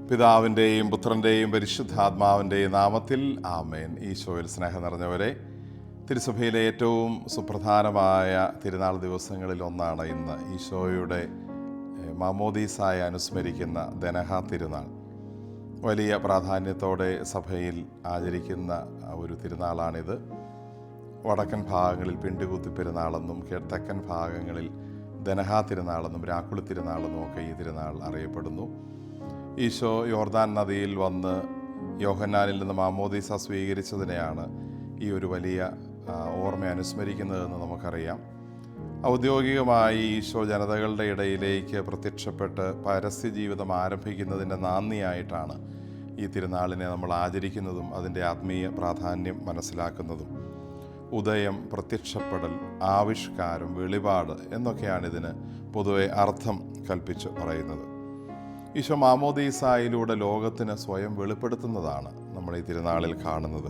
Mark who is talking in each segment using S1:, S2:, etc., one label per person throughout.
S1: പിതാവിൻ്റെയും പുത്രൻ്റെയും പരിശുദ്ധാത്മാവിൻ്റെയും നാമത്തിൽ ആമേൻ. ഈശോയിൽ സ്നേഹം നിറഞ്ഞവരെ, തിരുസഭയിലെ ഏറ്റവും സുപ്രധാനമായ തിരുനാൾ ദിവസങ്ങളിൽ ഒന്നാണ് ഇന്ന് ഈശോയുടെ മാമോദീസായ അനുസ്മരിക്കുന്ന ദനഹ തിരുനാൾ. വലിയ പ്രാധാന്യത്തോടെ സഭയിൽ ആചരിക്കുന്ന ഒരു തിരുനാളാണിത്. വടക്കൻ ഭാഗങ്ങളിൽ പിണ്ടുകൂത്തി പെരുന്നാളെന്നും തെക്കൻ ഭാഗങ്ങളിൽ ദനഹ തിരുനാളെന്നും രാക്കുളി തിരുനാളെന്നും ഒക്കെ ഈ തിരുനാൾ അറിയപ്പെടുന്നു. ഈശോ യോർദാൻ നദിയിൽ വന്ന് യോഹന്നാനിൽ നിന്ന് മാമോദീസ സ്വീകരിച്ചതിനെയാണ് ഈ ഒരു വലിയ ഓർമ്മ അനുസ്മരിക്കുന്നതെന്ന് നമുക്കറിയാം. ഔദ്യോഗികമായി ഈശോ ജനതകളുടെ ഇടയിലേക്ക് പ്രത്യക്ഷപ്പെട്ട് പരസ്യ ജീവിതം ആരംഭിക്കുന്നതിൻ്റെ നാന്ദിയായിട്ടാണ് ഈ തിരുനാളിനെ നമ്മൾ ആചരിക്കുന്നതും അതിൻ്റെ ആത്മീയ പ്രാധാന്യം മനസ്സിലാക്കുന്നതും. ഉദയം, പ്രത്യക്ഷപ്പെടൽ, ആവിഷ്കാരം, വെളിപാട് എന്നൊക്കെയാണ് ഇതിന് പൊതുവെ അർത്ഥം കൽപ്പിച്ച് പറയുന്നത്. ഈശോ മാമോദീസായിലൂടെ ലോകത്തിന് സ്വയം വെളിപ്പെടുത്തുന്നതാണ് നമ്മൾ ഈ തിരുനാളിൽ കാണുന്നത്.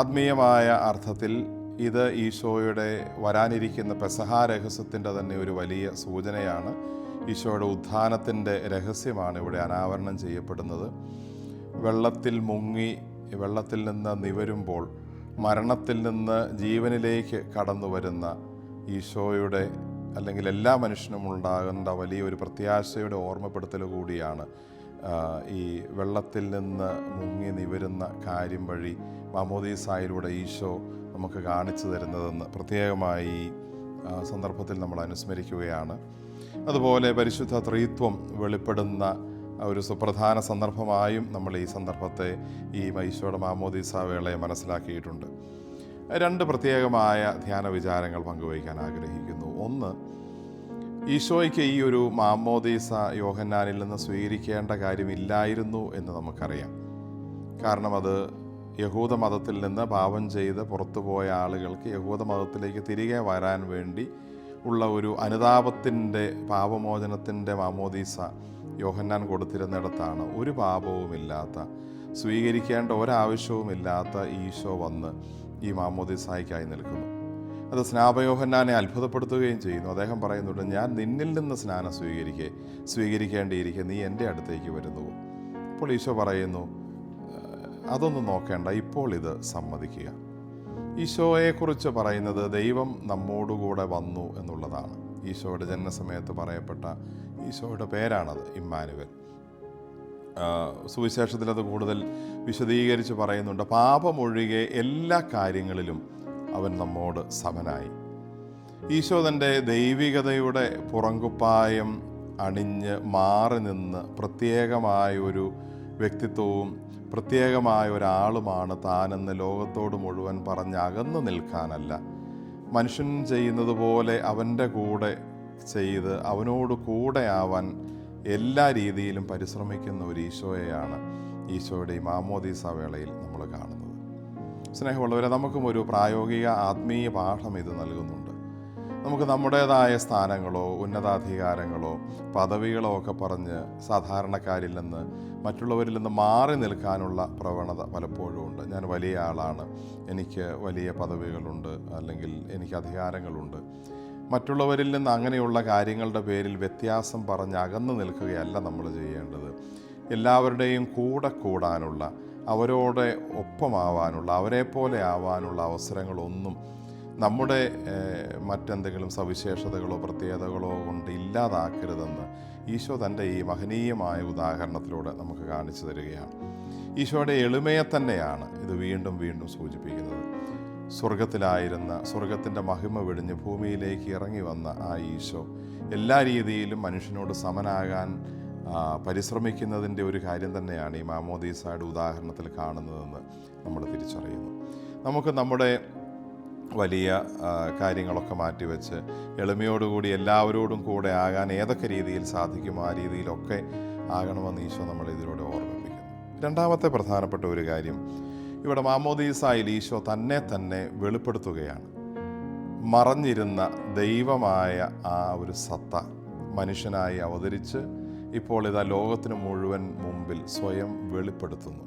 S1: ആത്മീയമായ അർത്ഥത്തിൽ ഇത് ഈശോയുടെ വരാനിരിക്കുന്ന പെസഹ രഹസ്യത്തിൻ്റെ തന്നെ ഒരു വലിയ സൂചനയാണ്. ഈശോയുടെ ഉത്ഥാനത്തിൻ്റെ രഹസ്യമാണ് ഇവിടെ അനാവരണം ചെയ്യപ്പെടുന്നത്. വെള്ളത്തിൽ മുങ്ങി വെള്ളത്തിൽ നിന്ന് നിവരുമ്പോൾ മരണത്തിൽ നിന്ന് ജീവനിലേക്ക് കടന്നു വരുന്ന ഈശോയുടെ, അല്ലെങ്കിൽ എല്ലാ മനുഷ്യനും ഉണ്ടാകേണ്ട വലിയൊരു പ്രത്യാശയുടെ ഓർമ്മപ്പെടുത്തൽ കൂടിയാണ് ഈ വെള്ളത്തിൽ നിന്ന് മുങ്ങി നിവരുന്ന കാര്യം വഴി മാമോദീസായിലൂടെ ഈശോ നമുക്ക് കാണിച്ചു തരുന്നതെന്ന് പ്രത്യേകമായി ഈ സന്ദർഭത്തിൽ നമ്മൾ അനുസ്മരിക്കുകയാണ്. അതുപോലെ പരിശുദ്ധ ത്രിത്വം വെളിപ്പെടുന്ന ഒരു സുപ്രധാന സന്ദർഭമായും നമ്മൾ ഈ സന്ദർഭത്തെ, ഈ ഈശോയുടെ മാമോദീസ വേളയെ മനസ്സിലാക്കിയിട്ടുണ്ട്. രണ്ട് പ്രത്യേകമായ ധ്യാന വിചാരങ്ങൾ പങ്കുവയ്ക്കാൻ ആഗ്രഹിക്കുന്നു. ഒന്ന്, ഈശോയ്ക്ക് ഈ ഒരു മാമോദീസ യോഹന്നാനിൽ നിന്ന് സ്വീകരിക്കേണ്ട കാര്യമില്ലായിരുന്നു എന്ന് നമുക്കറിയാം. കാരണം അത് യഹൂദ മതത്തിൽ നിന്ന് പാപം ചെയ്ത് പുറത്തുപോയ ആളുകൾക്ക് യഹൂദ മതത്തിലേക്ക് തിരികെ വരാൻ വേണ്ടി ഉള്ള ഒരു അനുതാപത്തിൻ്റെ, പാപമോചനത്തിൻ്റെ മാമോദീസ യോഹന്നാൻ കൊടുത്തിരുന്നിടത്താണ് ഒരു പാപവുമില്ലാത്ത, സ്വീകരിക്കേണ്ട ഒരാവശ്യവുമില്ലാത്ത ഈശോ വന്ന് ഈ മാമോദീസായ്ക്കായി നിൽക്കുന്നു. അത് സ്നാപയോഹന്നാനെ അത്ഭുതപ്പെടുത്തുകയും ചെയ്യുന്നു. അദ്ദേഹം പറയുന്നുണ്ട്, ഞാൻ നിന്നിൽ നിന്ന് സ്നാനം സ്വീകരിക്കേണ്ടിയിരിക്കെ നീ എൻ്റെ അടുത്തേക്ക് വരുന്നുവോ? അപ്പോൾ ഈശോ പറയുന്നു, അതൊന്നും നോക്കേണ്ട, ഇപ്പോൾ ഇത് സമ്മതിക്കുക. ഈശോയെക്കുറിച്ച് പറയുന്നത് ദൈവം നമ്മോടുകൂടെ വന്നു എന്നുള്ളതാണ്. ഈശോയുടെ ജനനസമയത്ത് പറയപ്പെട്ട ഈശോയുടെ പേരാണത്, ഇമ്മാനുവൽ. സുവിശേഷത്തിൽ അത് കൂടുതൽ വിശദീകരിച്ച് പറയുന്നുണ്ട്. പാപമൊഴികെ എല്ലാ കാര്യങ്ങളിലും അവൻ നമ്മോട് സമനായി. ഈശോ തൻ്റെ ദൈവികതയുടെ പുറങ്കുപ്പായം അണിഞ്ഞ് മാറി നിന്ന് പ്രത്യേകമായൊരു വ്യക്തിത്വവും പ്രത്യേകമായ ഒരാളുമാണ് താനെന്ന് ലോകത്തോട് മുഴുവൻ പറഞ്ഞ് അകന്നു നിൽക്കാനല്ല, മനുഷ്യൻ ചെയ്യുന്നത് പോലെ അവൻ്റെ കൂടെ ചെയ്ത് അവനോട് കൂടെയാവാൻ എല്ലാ രീതിയിലും പരിശ്രമിക്കുന്ന ഒരു ഈശോയെയാണ് ഈശോയുടെ ഈ മാമോദീസ വേളയിൽ നമ്മൾ കാണുന്നത്. സ്നേഹമുള്ളവരെ, നമുക്കും ഒരു പ്രായോഗിക ആത്മീയ പാഠം ഇത് നൽകുന്നുണ്ട്. നമുക്ക് നമ്മുടേതായ സ്ഥാനങ്ങളോ ഉന്നതാധികാരങ്ങളോ പദവികളോ ഒക്കെ പറഞ്ഞ് സാധാരണക്കാരിൽ നിന്ന്, മറ്റുള്ളവരിൽ നിന്ന് മാറി നിൽക്കാനുള്ള പ്രവണത പലപ്പോഴും ഉണ്ട്. ഞാൻ വലിയ ആളാണ്, എനിക്ക് വലിയ പദവികളുണ്ട്, അല്ലെങ്കിൽ എനിക്ക് അധികാരങ്ങളുണ്ട്. മറ്റുള്ളവരിൽ നിന്ന് അങ്ങനെയുള്ള കാര്യങ്ങളുടെ പേരിൽ വ്യത്യാസം പറഞ്ഞ് അകന്നു നിൽക്കുകയല്ല നമ്മൾ ചെയ്യേണ്ടത്. എല്ലാവരുടെയും കൂടെ കൂടാനുള്ള, അവരോട് ഒപ്പമാവാനുള്ള, അവരെ പോലെ ആവാനുള്ള അവസരങ്ങളൊന്നും നമ്മുടെ മറ്റെന്തെങ്കിലും സവിശേഷതകളോ പ്രത്യേകതകളോ കൊണ്ട് ഇല്ലാതാക്കരുതെന്ന് ഈശോ തൻ്റെ ഈ മഹനീയമായ ഉദാഹരണത്തിലൂടെ നമുക്ക് കാണിച്ചു തരികയാണ്. ഈശോയുടെ എളിമയെ തന്നെയാണ് ഇത് വീണ്ടും വീണ്ടും സൂചിപ്പിക്കുന്നത്. സ്വർഗത്തിലായിരുന്ന, സ്വർഗത്തിൻ്റെ മഹിമ വെടിഞ്ഞ് ഭൂമിയിലേക്ക് ഇറങ്ങി വന്ന ആ ഈശോ എല്ലാ രീതിയിലും മനുഷ്യനോട് സമനാകാൻ പരിശ്രമിക്കുന്നതിൻ്റെ ഒരു കാര്യം തന്നെയാണ് ഈ മാമോദീസയുടെ ഉദാഹരണത്തിൽ കാണുന്നതെന്ന് നമ്മൾ തിരിച്ചറിയുന്നു. നമുക്ക് നമ്മുടെ വലിയ കാര്യങ്ങളൊക്കെ മാറ്റിവെച്ച് എളിമയോടുകൂടി എല്ലാവരോടും കൂടെ ആകാൻ ഏതൊക്കെ രീതിയിൽ സാധിക്കുമോ ആ രീതിയിലൊക്കെ ആകണമെന്ന് ഈശോ നമ്മൾ ഇതിലൂടെ ഓർമ്മിപ്പിക്കുന്നു. രണ്ടാമത്തെ പ്രധാനപ്പെട്ട ഒരു കാര്യം, ഇവിടെ മാമോദീസായിൽ ഈശോ തന്നെ വെളിപ്പെടുത്തുകയാണ്. മറഞ്ഞിരുന്ന ദൈവമായ ആ ഒരു സത്ത മനുഷ്യനായി അവതരിച്ച് ഇപ്പോൾ ഇതാ ലോകത്തിന് മുഴുവൻ മുമ്പിൽ സ്വയം വെളിപ്പെടുത്തുന്നു.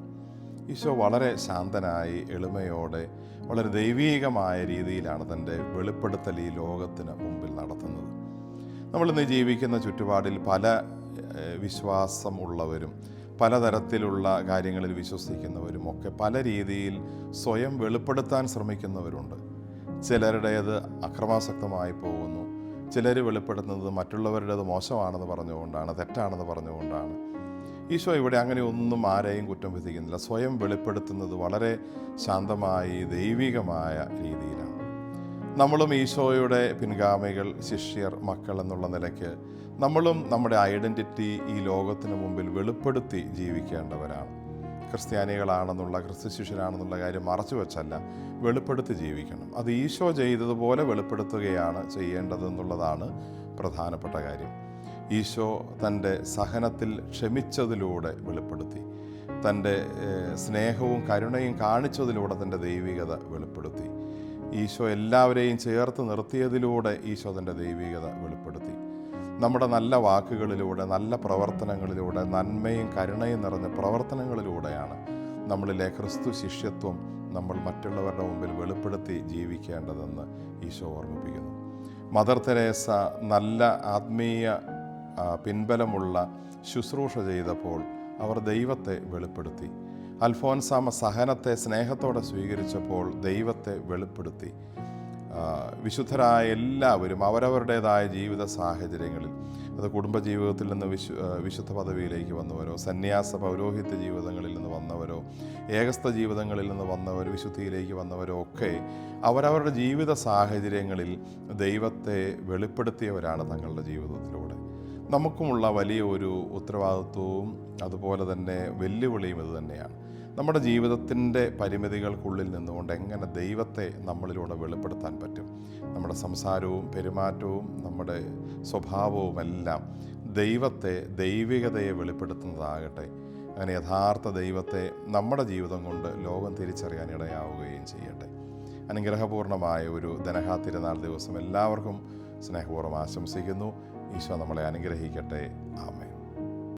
S1: ഈശോ വളരെ ശാന്തനായി, എളിമയോടെ, വളരെ ദൈവീകമായ രീതിയിലാണ് തൻ്റെ വെളിപ്പെടുത്തൽ ഈ ലോകത്തിന് മുമ്പിൽ നടത്തുന്നത്. നമ്മളിന്ന് ജീവിക്കുന്ന ചുറ്റുപാടിൽ പല വിശ്വാസം ഉള്ളവരും പലതരത്തിലുള്ള കാര്യങ്ങളിൽ വിശ്വസിക്കുന്നവരും ഒക്കെ പല രീതിയിൽ സ്വയം വെളിപ്പെടുത്താൻ ശ്രമിക്കുന്നവരുണ്ട്. ചിലരുടേത് അക്രമാസക്തമായി പോകുന്നു, ചിലർ വെളിപ്പെടുത്തുന്നത് മറ്റുള്ളവരുടേത് മോശമാണെന്ന് പറഞ്ഞുകൊണ്ടാണ്, തെറ്റാണെന്ന് പറഞ്ഞുകൊണ്ടാണ്. ഈശോ ഇവിടെ അങ്ങനെ ഒന്നും ആരെയും കുറ്റം വിധിക്കുന്നില്ല. സ്വയം വെളിപ്പെടുത്തുന്നത് വളരെ ശാന്തമായി ദൈവികമായ രീതിയിലാണ്. നമ്മളും ഈശോയുടെ പിൻഗാമികൾ, ശിഷ്യർ, മക്കൾ എന്നുള്ള നിലയ്ക്ക് നമ്മളും നമ്മുടെ ഐഡൻറ്റിറ്റി ഈ ലോകത്തിന് മുമ്പിൽ വെളിപ്പെടുത്തി ജീവിക്കേണ്ടവരാണ്. ക്രിസ്ത്യാനികളാണെന്നുള്ള, ക്രിസ്തു ശിഷ്യരാണെന്നുള്ള കാര്യം മറച്ചു വെച്ചല്ല, വെളിപ്പെടുത്തി ജീവിക്കണം. അത് ഈശോ ചെയ്തതുപോലെ വെളിപ്പെടുത്തുകയാണ് ചെയ്യേണ്ടതെന്നുള്ളതാണ് പ്രധാനപ്പെട്ട കാര്യം. ഈശോ തൻ്റെ സഹനത്തിൽ ക്ഷമിച്ചതിലൂടെ വെളിപ്പെടുത്തി, തൻ്റെ സ്നേഹവും കരുണയും കാണിച്ചതിലൂടെ തൻ്റെ ദൈവികത വെളിപ്പെടുത്തി. ഈശോ എല്ലാവരെയും ചേർത്ത് നിർത്തിയതിലൂടെ ഈശോ തൻ്റെ ദൈവികത വെളിപ്പെടുത്തി. നമ്മുടെ നല്ല വാക്കുകളിലൂടെ, നല്ല പ്രവർത്തനങ്ങളിലൂടെ, നന്മയും കരുണയും നിറഞ്ഞ പ്രവർത്തനങ്ങളിലൂടെയാണ് നമ്മളിലെ ക്രിസ്തു ശിഷ്യത്വം നമ്മൾ മറ്റുള്ളവരുടെ മുമ്പിൽ വെളിപ്പെടുത്തി ജീവിക്കേണ്ടതെന്ന് ഈശോ ഓർമ്മിപ്പിക്കുന്നു. മദർ തെരേസ നല്ല ആത്മീയ പിൻബലമുള്ള ശുശ്രൂഷ ചെയ്തപ്പോൾ അവർ ദൈവത്തെ വെളിപ്പെടുത്തി. അൽഫോൻസാമ സഹനത്തെ സ്നേഹത്തോടെ സ്വീകരിച്ചപ്പോൾ ദൈവത്തെ വെളിപ്പെടുത്തി. വിശുദ്ധരായ എല്ലാവരും അവരവരുടേതായ ജീവിത സാഹചര്യങ്ങളിൽ, അത് കുടുംബജീവിതത്തിൽ നിന്ന് വിശുദ്ധ പദവിയിലേക്ക് വന്നവരോ, സന്യാസ പൗരോഹിത്യ ജീവിതങ്ങളിൽ നിന്ന് വന്നവരോ, ഏകസ്ഥ ജീവിതങ്ങളിൽ നിന്ന് വന്നവർ വിശുദ്ധിയിലേക്ക് വന്നവരോ ഒക്കെ അവരവരുടെ ജീവിത സാഹചര്യങ്ങളിൽ ദൈവത്തെ വെളിപ്പെടുത്തിയവരാണ് തങ്ങളുടെ ജീവിതത്തിലൂടെ. നമുക്കുമുള്ള വലിയ ഒരു ഉത്തരവാദിത്വവും അതുപോലെ തന്നെ വെല്ലുവിളിയും ഇത് തന്നെയാണ്. നമ്മുടെ ജീവിതത്തിൻ്റെ പരിമിതികൾക്കുള്ളിൽ നിന്നുകൊണ്ട് എങ്ങനെ ദൈവത്തെ നമ്മളിലൂടെ വെളിപ്പെടുത്താൻ പറ്റും. നമ്മുടെ സംസാരവും പെരുമാറ്റവും നമ്മുടെ സ്വഭാവവും എല്ലാം ദൈവത്തെ, ദൈവികതയെ വെളിപ്പെടുത്തുന്നതാകട്ടെ. അങ്ങനെ യഥാർത്ഥ ദൈവത്തെ നമ്മുടെ ജീവിതം കൊണ്ട് ലോകം തിരിച്ചറിയാൻ ഇടയാവുകയും ചെയ്യട്ടെ. അനുഗ്രഹപൂർണമായ ഒരു ധനഹാ തിരുനാൾ ദിവസം എല്ലാവർക്കും സ്നേഹപൂർവ്വം ആശംസിക്കുന്നു. ഈശോ നമ്മളെ അനുഗ്രഹിക്കട്ടെ. ആമേൻ.